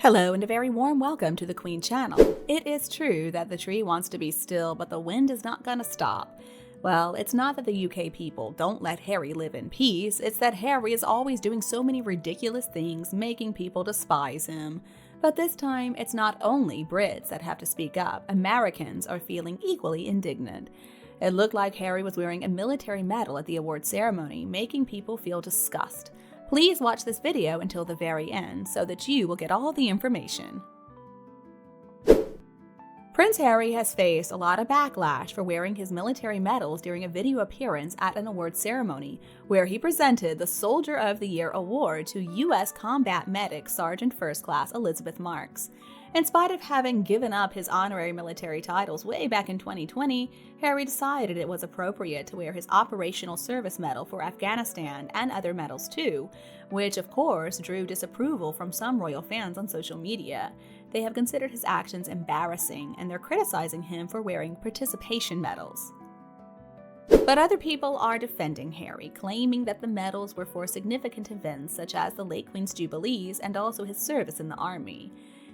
Hello and a very warm welcome to the Queen channel. It is true that the tree wants to be still, but the wind is not gonna stop. Well, it's not that the UK people don't let Harry live in peace, it's that Harry is always doing so many ridiculous things, making people despise him. But this time, it's not only Brits that have to speak up, Americans are feeling equally indignant. It looked like Harry was wearing a military medal at the award ceremony, making people feel disgust. Please watch this video until the very end so that you will get all the information. Prince Harry has faced a lot of backlash for wearing his military medals during a video appearance at an award ceremony where he presented the Soldier of the Year award to U.S. combat medic Sergeant First Class Elizabeth Marks. In spite of having given up his honorary military titles way back in 2020, Harry decided it was appropriate to wear his Operational Service Medal for Afghanistan and other medals too, which of course drew disapproval from some royal fans on social media. They have considered his actions embarrassing and they're criticizing him for wearing participation medals. But other people are defending Harry, claiming that the medals were for significant events such as the late Queen's Jubilees and also his service in the army.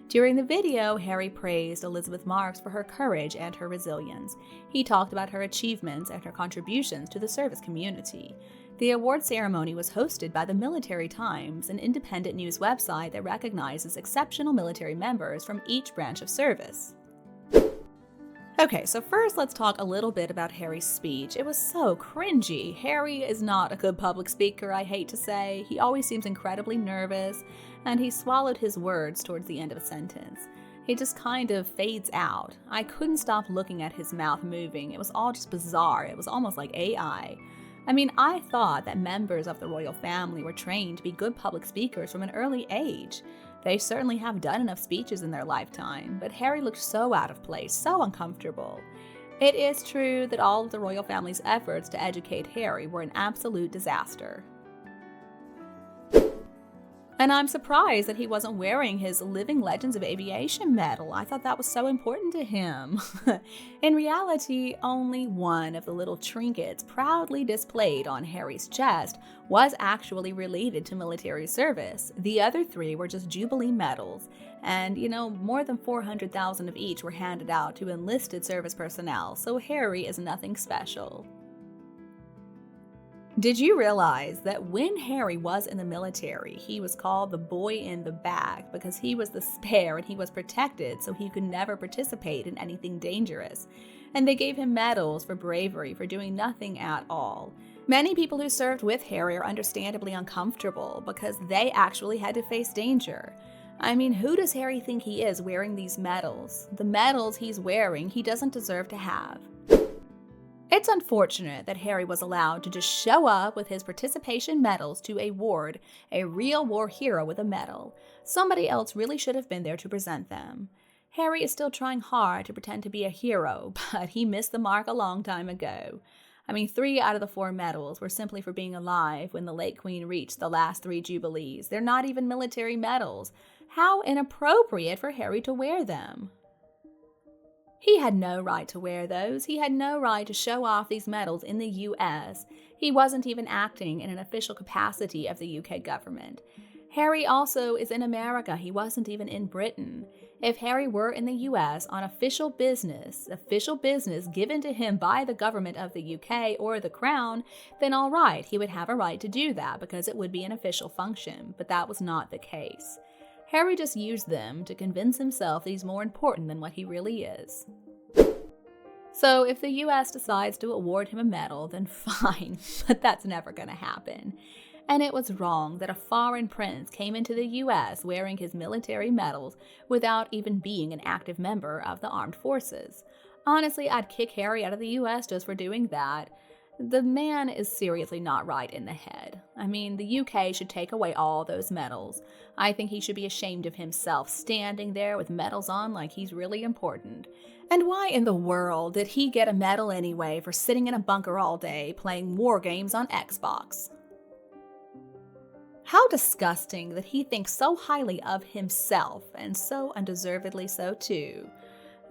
During the video, Harry praised Elizabeth Marks for her courage and her resilience. He talked about her achievements and her contributions to the service community. The award ceremony was hosted by the Military Times, an independent news website that recognizes exceptional military members from each branch of service. Okay, so first let's talk a little bit about Harry's speech. It was so cringy. Harry is not a good public speaker, I hate to say. He always seems incredibly nervous, and he swallowed his words towards the end of a sentence. He just kind of fades out. I couldn't stop looking at his mouth moving. It was all just bizarre. It was almost like AI. I mean, I thought that members of the royal family were trained to be good public speakers from an early age. They certainly have done enough speeches in their lifetime, but Harry looked so out of place, so uncomfortable. It is true that all of the royal family's efforts to educate Harry were an absolute disaster. And I'm surprised that he wasn't wearing his Living Legends of Aviation medal. I thought that was so important to him. In reality, only one of the little trinkets proudly displayed on Harry's chest was actually related to military service. The other three were just Jubilee medals, and more than 400,000 of each were handed out to enlisted service personnel, so Harry is nothing special. Did you realize that when Harry was in the military, he was called the boy in the bag because he was the spare and he was protected so he could never participate in anything dangerous? And they gave him medals for bravery for doing nothing at all. Many people who served with Harry are understandably uncomfortable because they actually had to face danger. I mean, who does Harry think he is wearing these medals? The medals he's wearing, he doesn't deserve to have. It's unfortunate that Harry was allowed to just show up with his participation medals to award a real war hero with a medal. Somebody else really should have been there to present them. Harry is still trying hard to pretend to be a hero, but he missed the mark a long time ago. I mean, 3 out of the 4 medals were simply for being alive when the late Queen reached the last 3 Jubilees. They're not even military medals. How inappropriate for Harry to wear them. He had no right to wear those. He had no right to show off these medals in the US. He wasn't even acting in an official capacity of the UK government. Harry also is in America. He wasn't even in Britain. If Harry were in the US on official business given to him by the government of the UK or the Crown, then all right, he would have a right to do that because it would be an official function, but that was not the case. Harry just used them to convince himself that he's more important than what he really is. So if the US decides to award him a medal, then fine, but that's never going to happen. And it was wrong that a foreign prince came into the US wearing his military medals without even being an active member of the armed forces. Honestly, I'd kick Harry out of the US just for doing that. The man is seriously not right in the head. I mean, the UK should take away all those medals. I think he should be ashamed of himself, standing there with medals on like he's really important. And why in the world did he get a medal anyway for sitting in a bunker all day playing war games on Xbox? How disgusting that he thinks so highly of himself, and so undeservedly so too.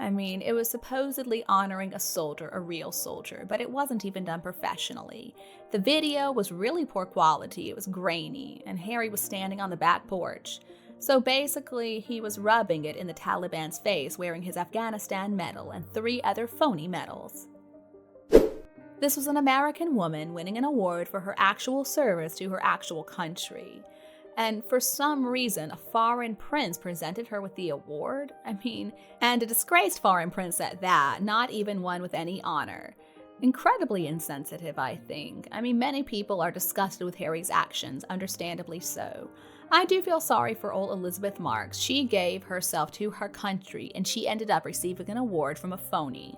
I mean, it was supposedly honoring a soldier, a real soldier, but it wasn't even done professionally. The video was really poor quality, it was grainy, and Harry was standing on the back porch. So basically, he was rubbing it in the Taliban's face wearing his Afghanistan medal and 3 other phony medals. This was an American woman winning an award for her actual service to her actual country. And for some reason, a foreign prince presented her with the award? And a disgraced foreign prince at that, not even one with any honor. Incredibly insensitive, I think. Many people are disgusted with Harry's actions, understandably so. I do feel sorry for old Elizabeth Marks. She gave herself to her country, and she ended up receiving an award from a phony.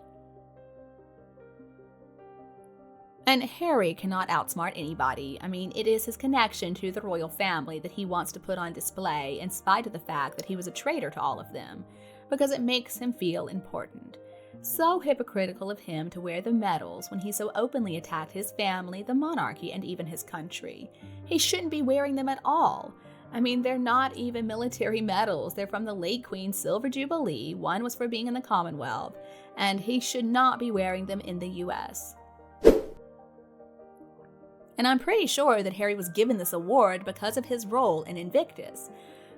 And Harry cannot outsmart anybody. It is his connection to the royal family that he wants to put on display in spite of the fact that he was a traitor to all of them, because it makes him feel important. So hypocritical of him to wear the medals when he so openly attacked his family, the monarchy, and even his country. He shouldn't be wearing them at all. They're not even military medals. They're from the late Queen's Silver Jubilee. One was for being in the Commonwealth, and he should not be wearing them in the US. And I'm pretty sure that Harry was given this award because of his role in Invictus.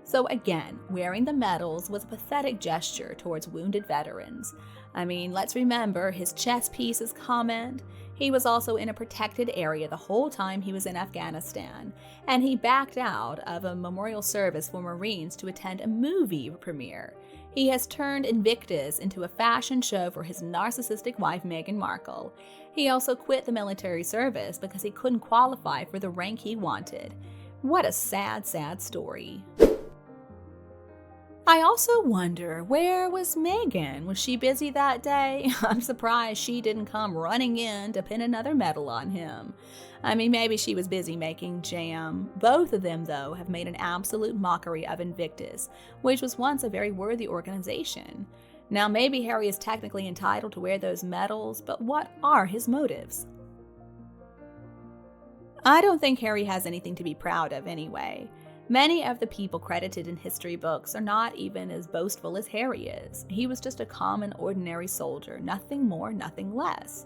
So again, wearing the medals was a pathetic gesture towards wounded veterans. Let's remember his chess pieces comment. He was also in a protected area the whole time he was in Afghanistan, and he backed out of a memorial service for Marines to attend a movie premiere. He has turned Invictus into a fashion show for his narcissistic wife Meghan Markle. He also quit the military service because he couldn't qualify for the rank he wanted. What a sad, sad story. I also wonder, where was Meghan? Was she busy that day? I'm surprised she didn't come running in to pin another medal on him. Maybe she was busy making jam. Both of them, though, have made an absolute mockery of Invictus, which was once a very worthy organization. Now, maybe Harry is technically entitled to wear those medals, but what are his motives? I don't think Harry has anything to be proud of anyway. Many of the people credited in history books are not even as boastful as Harry is. He was just a common, ordinary soldier, nothing more, nothing less.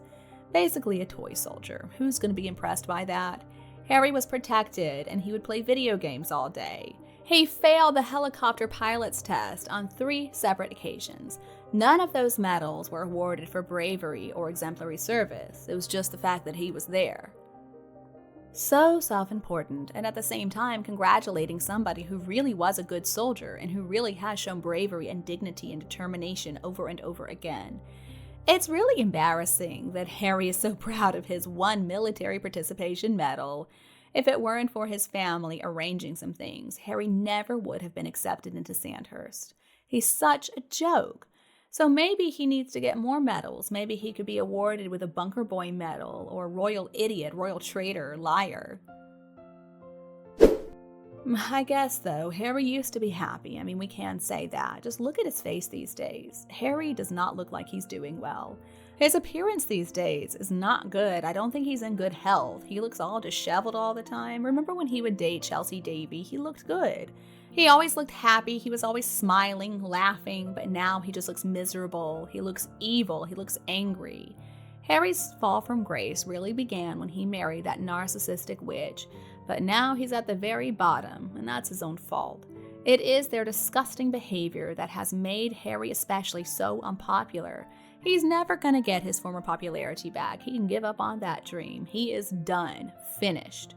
Basically a toy soldier. Who's going to be impressed by that? Harry was protected, and he would play video games all day. He failed the helicopter pilot's test on 3 separate occasions. None of those medals were awarded for bravery or exemplary service. It was just the fact that he was there. So self-important, and at the same time congratulating somebody who really was a good soldier and who really has shown bravery and dignity and determination over and over again. It's really embarrassing that Harry is so proud of his 1 military participation medal. If it weren't for his family arranging some things, Harry never would have been accepted into Sandhurst. He's such a joke. So maybe he needs to get more medals. Maybe he could be awarded with a Bunker Boy medal, or Royal Idiot, Royal Traitor, Liar. I guess, though, Harry used to be happy. We can say that. Just look at his face these days. Harry does not look like he's doing well. His appearance these days is not good. I don't think he's in good health. He looks all disheveled all the time. Remember when he would date Chelsea Davy? He looked good. He always looked happy. He was always smiling, laughing, but now he just looks miserable. He looks evil. He looks angry. Harry's fall from grace really began when he married that narcissistic witch, but now he's at the very bottom, and that's his own fault. It is their disgusting behavior that has made Harry especially so unpopular. He's never going to get his former popularity back. He can give up on that dream. He is done. Finished.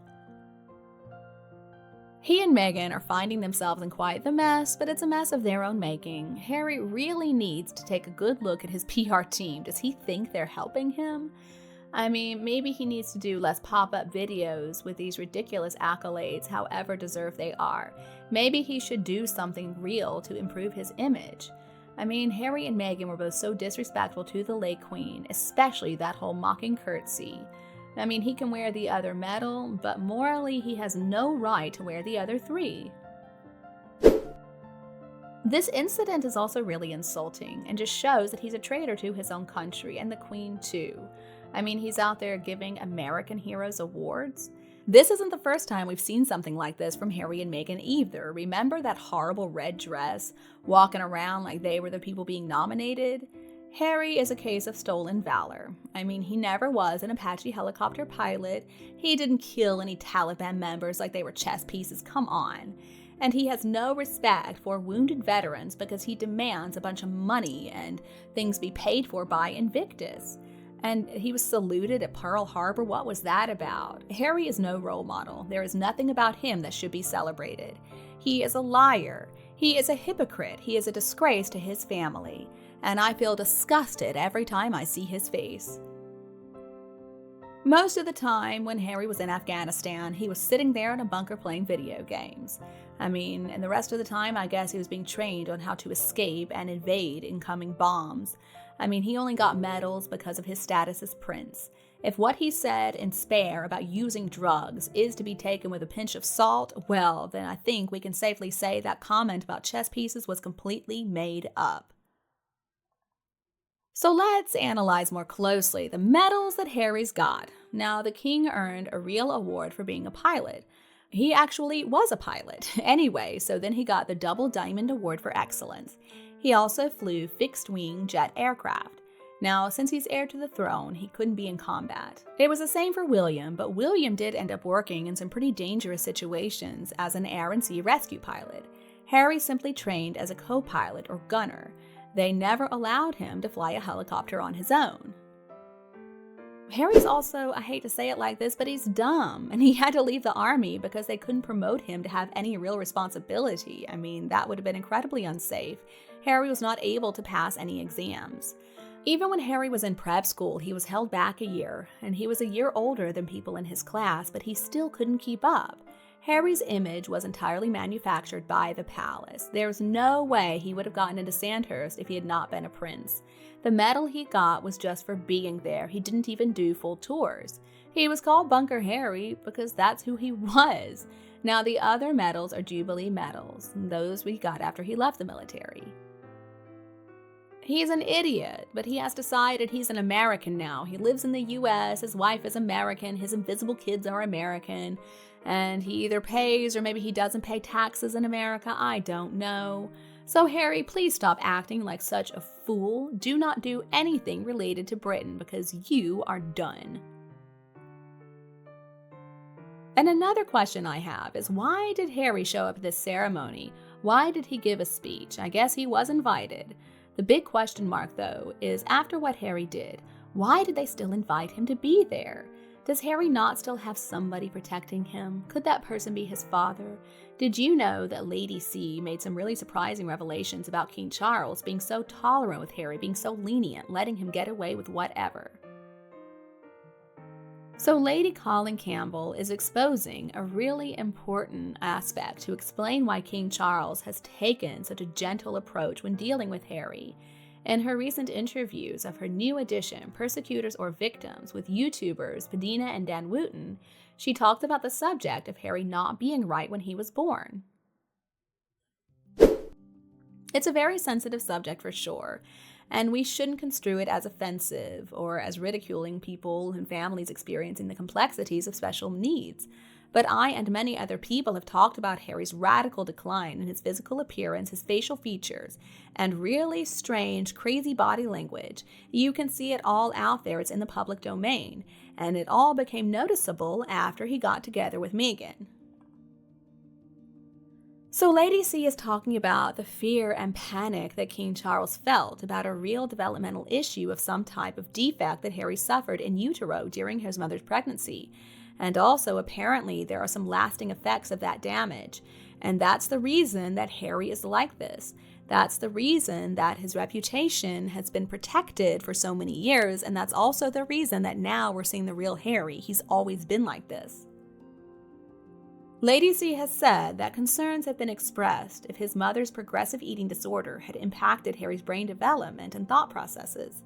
He and Meghan are finding themselves in quite the mess, but it's a mess of their own making. Harry really needs to take a good look at his PR team. Does he think they're helping him? Maybe he needs to do less pop-up videos with these ridiculous accolades, however deserved they are. Maybe he should do something real to improve his image. Harry and Meghan were both so disrespectful to the late Queen, especially that whole mocking curtsy. He can wear the other medal, but morally he has no right to wear the other 3. This incident is also really insulting and just shows that he's a traitor to his own country, and the Queen too. He's out there giving American heroes awards. This isn't the first time we've seen something like this from Harry and Meghan either. Remember that horrible red dress, walking around like they were the people being nominated? Harry is a case of stolen valor. He never was an Apache helicopter pilot. He didn't kill any Taliban members like they were chess pieces. Come on. And he has no respect for wounded veterans because he demands a bunch of money and things be paid for by Invictus. And he was saluted at Pearl Harbor. What was that about? Harry is no role model. There is nothing about him that should be celebrated. He is a liar. He is a hypocrite. He is a disgrace to his family. And I feel disgusted every time I see his face. Most of the time when Harry was in Afghanistan, he was sitting there in a bunker playing video games. And the rest of the time, I guess he was being trained on how to escape and evade incoming bombs. He only got medals because of his status as prince. If what he said in Spare about using drugs is to be taken with a pinch of salt, well, then I think we can safely say that comment about chess pieces was completely made up. So let's analyze more closely the medals that Harry's got. Now, the king earned a real award for being a pilot. He actually was a pilot anyway, so then he got the Double Diamond Award for Excellence. He also flew fixed-wing jet aircraft. Now, since he's heir to the throne, he couldn't be in combat. It was the same for William, but William did end up working in some pretty dangerous situations as an air and sea rescue pilot. Harry simply trained as a co-pilot or gunner. They never allowed him to fly a helicopter on his own. Harry's also, I hate to say it like this, but he's dumb, and he had to leave the army because they couldn't promote him to have any real responsibility. That would have been incredibly unsafe. Harry was not able to pass any exams. Even when Harry was in prep school, he was held back a year, and he was a year older than people in his class, but he still couldn't keep up. Harry's image was entirely manufactured by the palace. There's no way he would have gotten into Sandhurst if he had not been a prince. The medal he got was just for being there. He didn't even do full tours. He was called Bunker Harry because that's who he was. Now, the other medals are Jubilee medals, and those we got after he left the military. He's an idiot, but he has decided he's an American now. He lives in the US, his wife is American, his invisible kids are American, and he either pays or maybe he doesn't pay taxes in America, I don't know. So Harry, please stop acting like such a fool. Do not do anything related to Britain because you are done. And another question I have is, why did Harry show up at this ceremony? Why did he give a speech? I guess he was invited. The big question mark, though, is after what Harry did, why did they still invite him to be there? Does Harry not still have somebody protecting him? Could that person be his father? Did you know that Lady C made some really surprising revelations about King Charles being so tolerant with Harry, being so lenient, letting him get away with whatever? So Lady Colin Campbell is exposing a really important aspect to explain why King Charles has taken such a gentle approach when dealing with Harry. In her recent interviews of her new edition, Persecutors or Victims, with YouTubers Padina and Dan Wooten, she talked about the subject of Harry not being right when he was born. It's a very sensitive subject for sure, and we shouldn't construe it as offensive or as ridiculing people and families experiencing the complexities of special needs. But I and many other people have talked about Harry's radical decline in his physical appearance, his facial features, and really strange, crazy body language. You can see it all out there. It's in the public domain. And it all became noticeable after he got together with Meghan. So Lady C is talking about the fear and panic that King Charles felt about a real developmental issue of some type of defect that Harry suffered in utero during his mother's pregnancy. And also, apparently, there are some lasting effects of that damage. And that's the reason that Harry is like this. That's the reason that his reputation has been protected for so many years. And that's also the reason that now we're seeing the real Harry. He's always been like this. Lady C has said that concerns have been expressed if his mother's progressive eating disorder had impacted Harry's brain development and thought processes.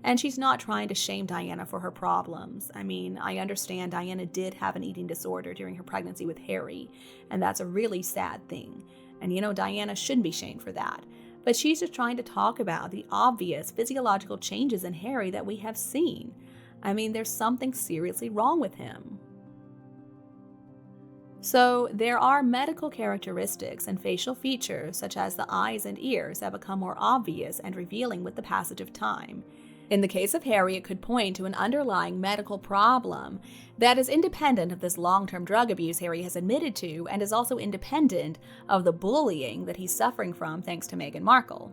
And she's not trying to shame Diana for her problems. I understand Diana did have an eating disorder during her pregnancy with Harry, and that's a really sad thing. And Diana shouldn't be shamed for that. But she's just trying to talk about the obvious physiological changes in Harry that we have seen. There's something seriously wrong with him. So there are medical characteristics and facial features such as the eyes and ears that become more obvious and revealing with the passage of time. In the case of Harry, it could point to an underlying medical problem that is independent of this long-term drug abuse Harry has admitted to, and is also independent of the bullying that he's suffering from thanks to Meghan Markle.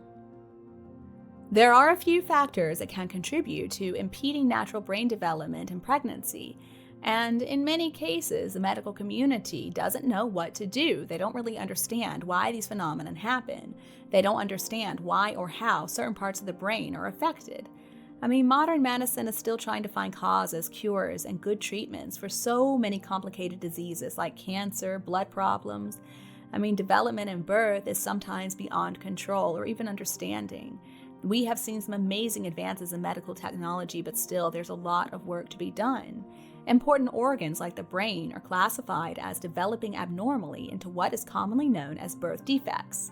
There are a few factors that can contribute to impeding natural brain development in pregnancy, and in many cases, the medical community doesn't know what to do. They don't really understand why these phenomena happen. They don't understand why or how certain parts of the brain are affected. Modern medicine is still trying to find causes, cures, and good treatments for so many complicated diseases like cancer, blood problems. Development in birth is sometimes beyond control or even understanding. We have seen some amazing advances in medical technology, but still there's a lot of work to be done. Important organs like the brain are classified as developing abnormally into what is commonly known as birth defects.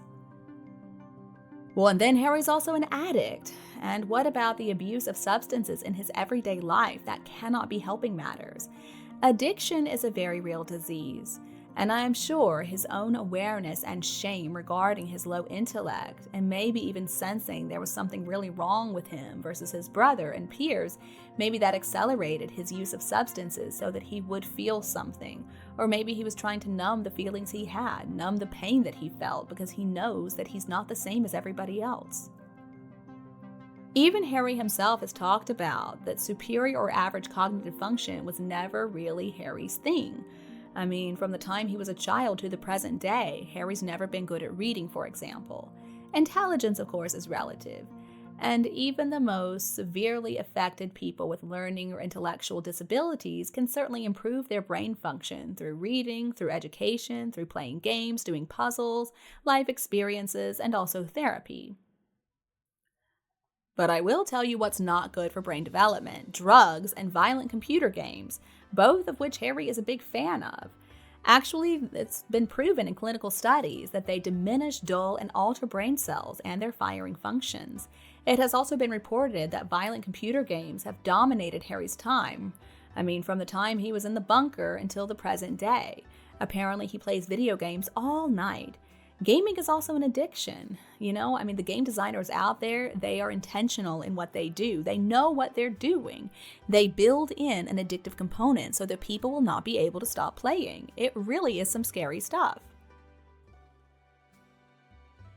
Well, and then Harry's also an addict. And what about the abuse of substances in his everyday life that cannot be helping matters? Addiction is a very real disease, and I am sure his own awareness and shame regarding his low intellect, and maybe even sensing there was something really wrong with him versus his brother and peers, maybe that accelerated his use of substances so that he would feel something. Or maybe he was trying to numb the feelings he had, numb the pain that he felt, because he knows that he's not the same as everybody else. Even Harry himself has talked about that superior or average cognitive function was never really Harry's thing. From the time he was a child to the present day, Harry's never been good at reading, for example. Intelligence, of course, is relative. And even the most severely affected people with learning or intellectual disabilities can certainly improve their brain function through reading, through education, through playing games, doing puzzles, life experiences, and also therapy. But I will tell you what's not good for brain development: drugs and violent computer games, both of which Harry is a big fan of. Actually, it's been proven in clinical studies that they diminish, dull, and alter brain cells and their firing functions. It has also been reported that violent computer games have dominated Harry's time. From the time he was in the bunker until the present day. Apparently, he plays video games all night. Gaming is also an addiction. The game designers out there, they are intentional in what they do. They know what they're doing. They build in an addictive component so that people will not be able to stop playing. It really is some scary stuff.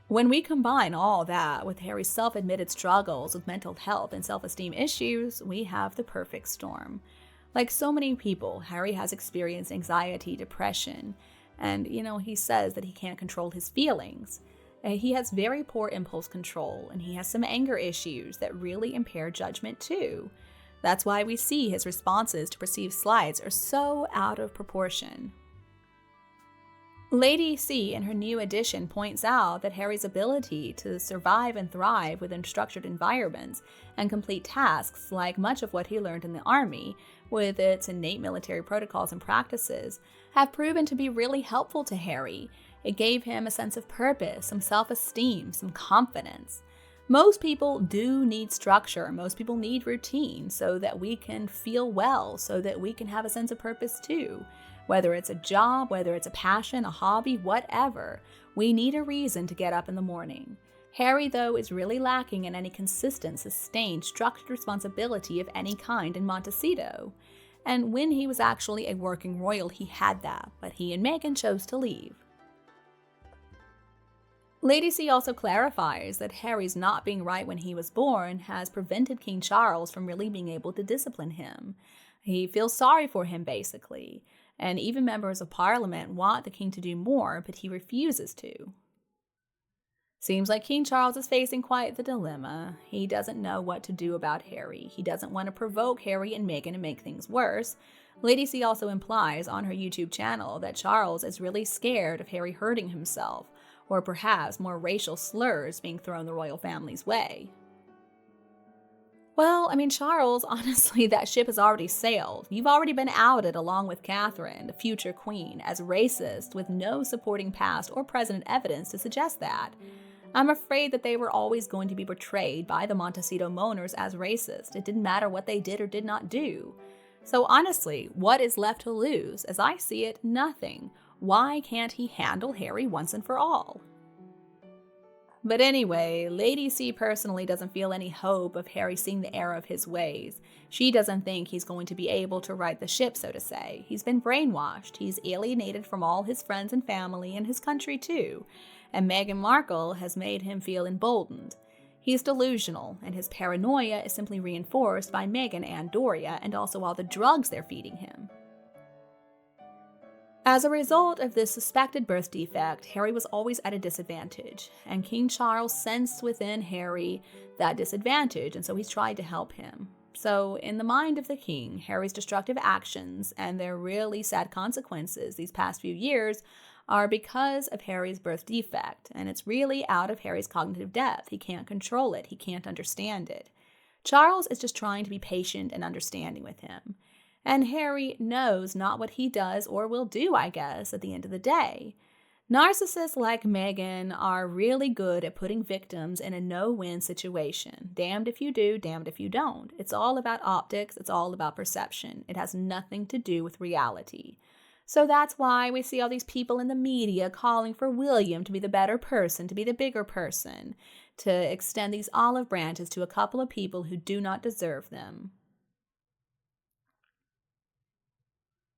When we combine all that with Harry's self-admitted struggles with mental health and self-esteem issues, we have the perfect storm. Like so many people, Harry has experienced anxiety, depression, and, he says that he can't control his feelings. He has very poor impulse control, and he has some anger issues that really impair judgment too. That's why we see his responses to perceived slights are so out of proportion. Lady C in her new edition points out that Harry's ability to survive and thrive within structured environments and complete tasks, like much of what he learned in the army, with its innate military protocols and practices, have proven to be really helpful to Harry. It gave him a sense of purpose, some self-esteem, some confidence. Most people do need structure. Most people need routine so that we can feel well, so that we can have a sense of purpose too. Whether it's a job, whether it's a passion, a hobby, whatever, we need a reason to get up in the morning. Harry, though, is really lacking in any consistent, sustained, structured responsibility of any kind in Montecito. And when he was actually a working royal, he had that, but he and Meghan chose to leave. Lady C also clarifies that Harry's not being right when he was born has prevented King Charles from really being able to discipline him. He feels sorry for him, basically. And even members of Parliament want the king to do more, but he refuses to. Seems like King Charles is facing quite the dilemma. He doesn't know what to do about Harry. He doesn't want to provoke Harry and Meghan and make things worse. Lady C also implies on her YouTube channel that Charles is really scared of Harry hurting himself, or perhaps more racial slurs being thrown the royal family's way. Well, Charles, honestly, that ship has already sailed. You've already been outed along with Catherine, the future queen, as racist with no supporting past or present evidence to suggest that. I'm afraid that they were always going to be portrayed by the Montecito mourners as racist. It didn't matter what they did or did not do. So honestly, what is left to lose? As I see it, nothing. Why can't he handle Harry once and for all? But anyway, Lady C personally doesn't feel any hope of Harry seeing the error of his ways. She doesn't think he's going to be able to right the ship, so to say. He's been brainwashed. He's alienated from all his friends and family and his country too. And Meghan Markle has made him feel emboldened. He's delusional, and his paranoia is simply reinforced by Meghan and Doria, and also all the drugs they're feeding him. As a result of this suspected birth defect, Harry was always at a disadvantage, and King Charles sensed within Harry that disadvantage, and so he's tried to help him. So, in the mind of the king, Harry's destructive actions and their really sad consequences these past few years are because of Harry's birth defect, and it's really out of Harry's cognitive depth. He can't control it. He can't understand it. Charles is just trying to be patient and understanding with him. And Harry knows not what he does or will do, I guess, at the end of the day. Narcissists like Meghan are really good at putting victims in a no-win situation. Damned if you do, damned if you don't. It's all about optics. It's all about perception. It has nothing to do with reality. So that's why we see all these people in the media calling for William to be the better person, to be the bigger person, to extend these olive branches to a couple of people who do not deserve them.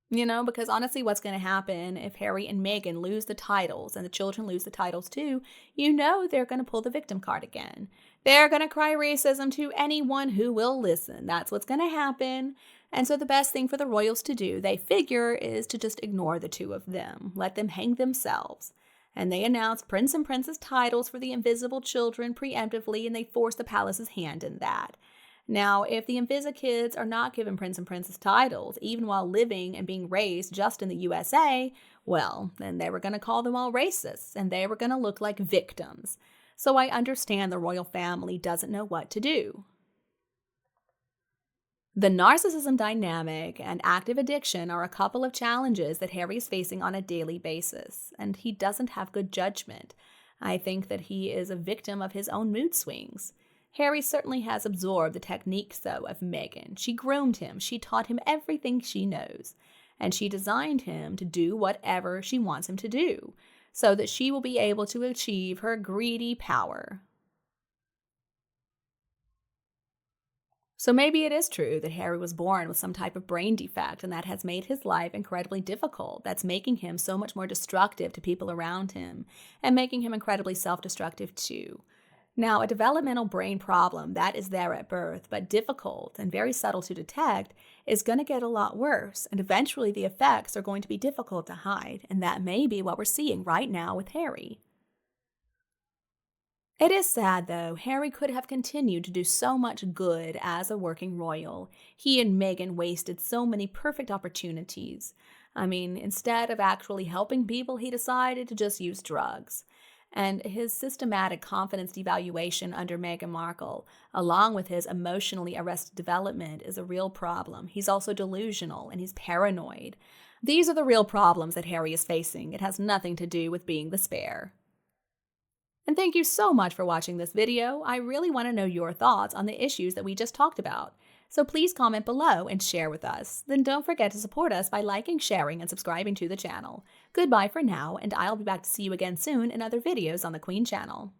Because honestly, what's going to happen if Harry and Meghan lose the titles and the children lose the titles too, they're going to pull the victim card again. They're going to cry racism to anyone who will listen. That's what's going to happen. And so the best thing for the royals to do, they figure, is to just ignore the two of them. Let them hang themselves. And they announce Prince and Princess titles for the invisible children preemptively, and they force the palace's hand in that. Now, if the Invisa kids are not given Prince and Princess titles, even while living and being raised just in the USA, well, then they were going to call them all racists, and they were going to look like victims. So I understand the royal family doesn't know what to do. The narcissism dynamic and active addiction are a couple of challenges that Harry is facing on a daily basis, and he doesn't have good judgment. I think that he is a victim of his own mood swings. Harry certainly has absorbed the techniques, though, of Meghan. She groomed him, she taught him everything she knows, and she designed him to do whatever she wants him to do, so that she will be able to achieve her greedy power. So maybe it is true that Harry was born with some type of brain defect, and that has made his life incredibly difficult. That's making him so much more destructive to people around him, and making him incredibly self-destructive too. Now, a developmental brain problem that is there at birth, but difficult and very subtle to detect, is going to get a lot worse, and eventually the effects are going to be difficult to hide, and that may be what we're seeing right now with Harry. It is sad, though. Harry could have continued to do so much good as a working royal. He and Meghan wasted so many perfect opportunities. Instead of actually helping people, he decided to just use drugs. And his systematic confidence devaluation under Meghan Markle, along with his emotionally arrested development, is a real problem. He's also delusional, and he's paranoid. These are the real problems that Harry is facing. It has nothing to do with being the spare. And thank you so much for watching this video. I really want to know your thoughts on the issues that we just talked about. So please comment below and share with us. Then don't forget to support us by liking, sharing, and subscribing to the channel. Goodbye for now, and I'll be back to see you again soon in other videos on the Queen channel.